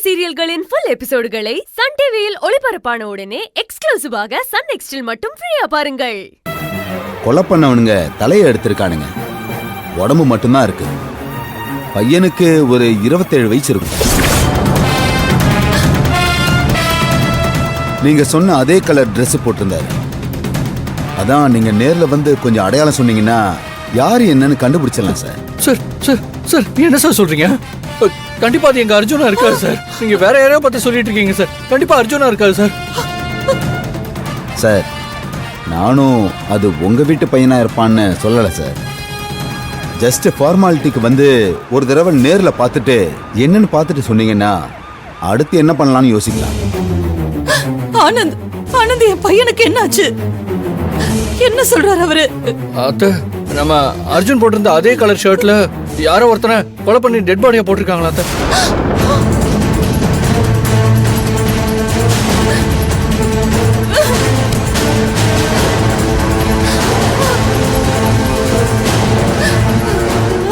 சீரியல்களின் full எபிசோடுகளை Sun டிவியில் ஒளிபரப்பான உடனே எக்ஸ்க்ளூசிவாக சன் நெக்ஸ்டில் மட்டும் ஃப்ரீயா பாருங்கள். கொலை பண்ணவனுங்க தலையை எடுத்திருக்கானுங்க, உடம்பு மட்டும்தான் இருக்கு. பையனுக்கு ஒரு 27 வயசு இருக்கும். நீங்க சொன்ன அதே கலர் Dress போட்டிருந்தாரு. அதான் நீங்க நேர்ல வந்து கொஞ்சம் அடையாளம் சொன்னீங்கன்னா யாரு என்னன்னு கண்டுபிடிச்சிடலாம் சார். சார் சார் சார் என்ன சார் சொல்றீங்க? கண்டிப்பா அது எங்க அர்ஜுனா இருக்காரு சார். நீங்க வேற யாரையோ பத்தி சொல்லிட்டு இருக்கீங்க சார். கண்டிப்பா அர்ஜுனா இருக்காரு சார். சார் நானும் அது உங்க வீட்டு பையனா இருப்பான்னு சொல்லல சார். ஜஸ்ட் ஃபார்மாலிட்டிக்கு வந்து ஒரு தடவை நேர்ல பார்த்துட்டு என்னன்னு பார்த்துட்டு சொன்னீங்கன்னா அடுத்து என்ன பண்ணலாம்னு யோசிக்கலாம். ஆனந்த் ஆனந்த் என் பையனுக்கு என்னாச்சு? என்ன சொல்றாரு அவரு? அத்த நம்ம அர்ஜுன் போட்டிருந்த அதே கலர் ஷர்ட்ல யாரோ ஒருத்தனை கொலை பண்ணி டெட் பாடியா போட்டிருக்காங்களா அத்த?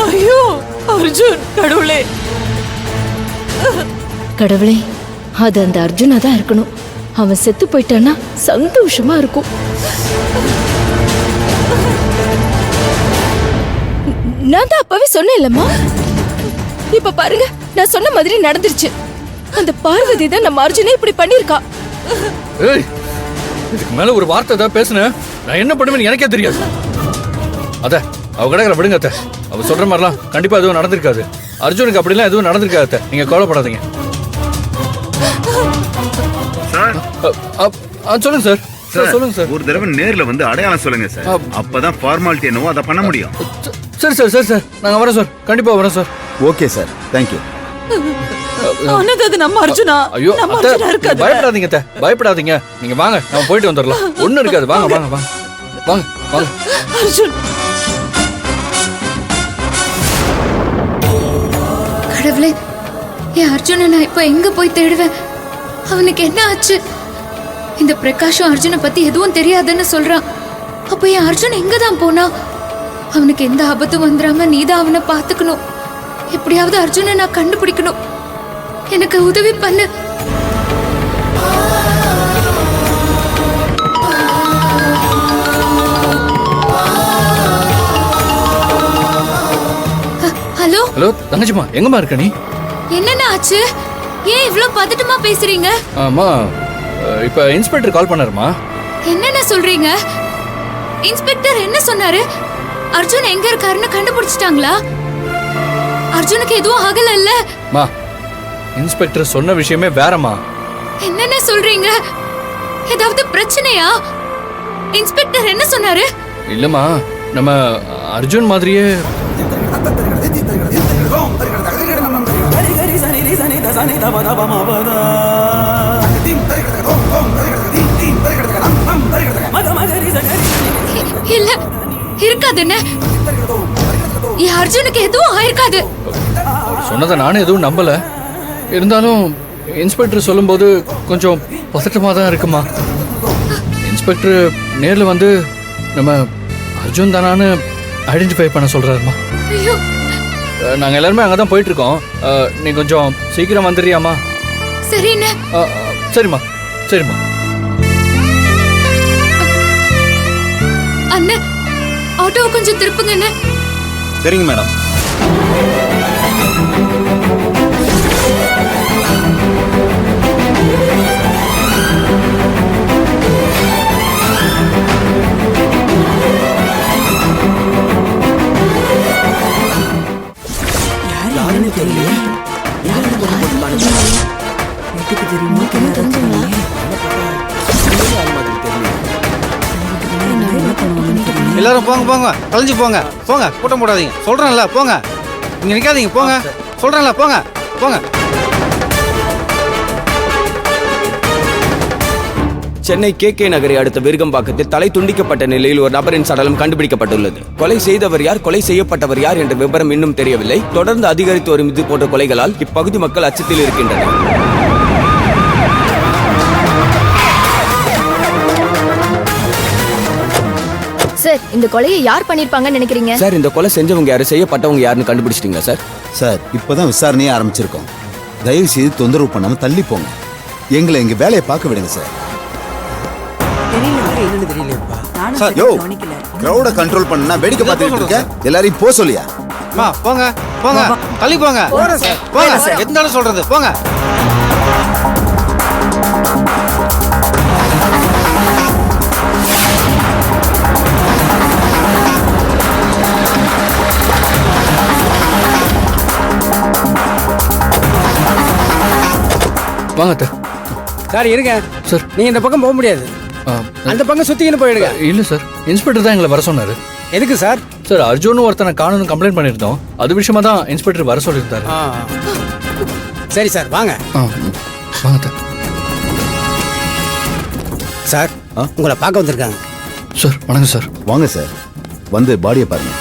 ஐயோ அர்ஜுன், கடவுளே கடவுளே, அது அந்த அர்ஜுனா தான் இருக்கணும். அவன் செத்து போயிட்டான்னா சந்தோஷமா இருக்கும். நான் தான் அப்பவே சொன்னேன் இல்லம்மா. இப்ப பாருங்க, நான் சொன்ன மாதிரி நடந்துருச்சு. அந்த பார்வதி தான் நம்ம அர்ஜுனை இப்படி பண்ணிருக்கா. ஏய், இதுக்கு மேல ஒரு வார்த்தை தான் பேசுனேன், நான் என்ன பண்ணுவேன்னு எனக்கே தெரியாது. அத அவ கிடக்குற விடுங்க அத்த. அவ சொல்ற மாதிரிலாம் கண்டிப்பா எதுவும் நடந்திருக்காது. அர்ஜுனுக்கு அப்படிலாம் எதுவும் நடந்திருக்காது அத்த. நீங்க கவலைப்படாதீங்க. சொல்லுங்க சார். சொல்லுங்க சார். ஒரு தடவை நேர்ல வந்து அடையாளம் சொல்லுங்க சார். அப்பதான் ஃபார்மாலிட்டி என்னவோ அதை பண்ண முடியும். சரி சார், சரி சார், நாங்க வரோம் சார். கண்டிப்பா வரோம் sir. Okay sir, thank you. Anand அது நம்ம அர்ஜுனா. ஐயோ நம்ம அத்தை, அர்ஜுனா இருக்காது. பயப்படாதீங்க அத்தை, பயப்படாதீங்க. நீங்க வாங்க, நம்ம போயிட்டு வந்துடலாம். ஒண்ணும் இருக்காது. வாங்க வாங்க வாங்க வாங்க வாங்க. அர்ஜுன், கடவுளே, என் அர்ஜுனை நான் இப்ப எங்க போய் தேடுவேன்? அவனுக்கு என்ன ஆச்சு? இந்த பிரகாஷும் அர்ஜுனை பத்தி எதுவும் தெரியாதுன்னு சொல்றான். அப்ப என் அர்ஜுன் எங்க தான் போனா? அவனுக்கு எந்த ஆபத்தும் வந்துடாம நீதான் அவனை பாத்துக்கணும். எப்படியாவது அர்ஜுனை நான் கண்டுபிடிக்கணும். எனக்கு உதவி பண்ணு. ஹலோ ஹலோ தங்கச்சிமா, எங்கம்மா இருக்க நீ? என்னென்ன ஆச்சு? ஏன் இவ்ளோ பதட்டமா பேசுறீங்க? ஆமா, இப்ப இன்ஸ்பெக்டர் கால் பண்ணாருமா. என்னென்ன சொல்றீங்க? இன்ஸ்பெக்டர் என்ன சொன்னாரு? அர்ஜுன் எங்க இருக்காருன்னு கண்டுபிடிச்சிட்டாங்களா? அர்ஜுனுக்கு எதுவும் ஆகல இல்ல? மா, இன்ஸ்பெக்டர் சொன்ன விஷயமே வேறமா. என்னென்ன சொல்றீங்க? ஏதாவது பிரச்சனையா? இன்ஸ்பெக்டர் என்ன சொன்னாரு? இல்லம்மா, நம்ம அர்ஜுன் மாதிரியே இல்ல, இருக்காதுன்னு. என் அர்ஜுனுக்கு எதுவும் ஆயிருக்காது. சொன்னதை நானும் எதுவும் நம்பல. இருந்தாலும் இன்ஸ்பெக்டர் சொல்லும்போது கொஞ்சம் பதட்டமா தான் இருக்குமா. இன்ஸ்பெக்டர் நேர்ல வந்து நம்ம அர்ஜுன் தானான்னு ஐடென்டிஃபை பண்ண சொல்றாருமா. ஐயோ, நாங்க எல்லாருமே அங்கதான் போயிட்டு இருக்கோம். நீ கொஞ்சம் சீக்கிரம் வந்துடுறியாமா? சரிண்ணே. சரிம்மா, சரிம்மா. அண்ணே, ஆட்டோவை கொஞ்சம் திருப்புங்கண்ணே. சரிங்க மேடம். எல்லாரும் போங்க போங்க, கலைஞ்சு போங்க போங்க, கூட்டம் போடாதீங்க. சொல்றேன்ல போங்க, இங்க நிக்காதீங்க போங்க. சொல்றேன்ல போங்க போங்க. சென்னை KK நகரை அடுத்த விருகம்பாக்கத்தில் தலை துண்டிக்கப்பட்ட நிலையில் ஒரு நபரின் சடலம் கண்டுபிடிக்கப்பட்டுள்ளது. கொலை செய்தவர் யார், கொலை செய்யப்பட்டவர் யார் என்ற விவரம் இன்னும் தெரியவில்லை. தொடர்ந்து அதிகரித்து வரும் இது போன்ற கொலைகளால் இப்பகுதி மக்கள் அச்சத்தில் இருக்கின்றனர். சார், இந்த கொலையை யார் பண்ணிருப்பாங்கன்னு நினைக்கிறீங்க? சார், இந்த கொலை செஞ்சவங்க யாரு, செய்யப்பட்டவங்க யாருன்னு கண்டுபிடிச்சிட்டீங்களா சார்? சார் இப்பதான் விசாரணையே ஆரம்பிச்சிருக்கோம். தயவு செய்து தொந்தரவு பண்ணாம தள்ளி போங்க. எங்களை எங்க வேலையை பார்க்க விடுங்க சார். சார் யோ, கிரௌட கண்ட்ரோல் பண்ணா வேடிக்கை பார்த்துட்டு இருக்க. எல்லாரையும் போ சொல்லியா? அம்மா போங்க போங்க தள்ளி போங்க போங்க எதுனாலும் சொல்றது போங்க. வாங்க அத்தை. சார் இருங்க சார். நீங்க இந்த பக்கம் போக முடியாது. அந்த பக்கம் சுத்திக்கின்னு போயிடுங்க. இல்ல சார், இன்ஸ்பெக்டர் தான் எங்களை வர சொன்னாரு. எதுக்கு சார்? சார், அர்ஜுன் ஒருத்தனை காணும்னு கம்ப்ளைண்ட் பண்ணியிருந்தோம். அது விஷயமா தான் இன்ஸ்பெக்டர் வர சொல்லியிருந்தாரு. சரி சார் வாங்க. வாங்க அத்தை. சார் உங்களை பார்க்க வந்திருக்காங்க. சார் வணக்கம் சார். வாங்க சார், வந்து பாடியை பாருங்க.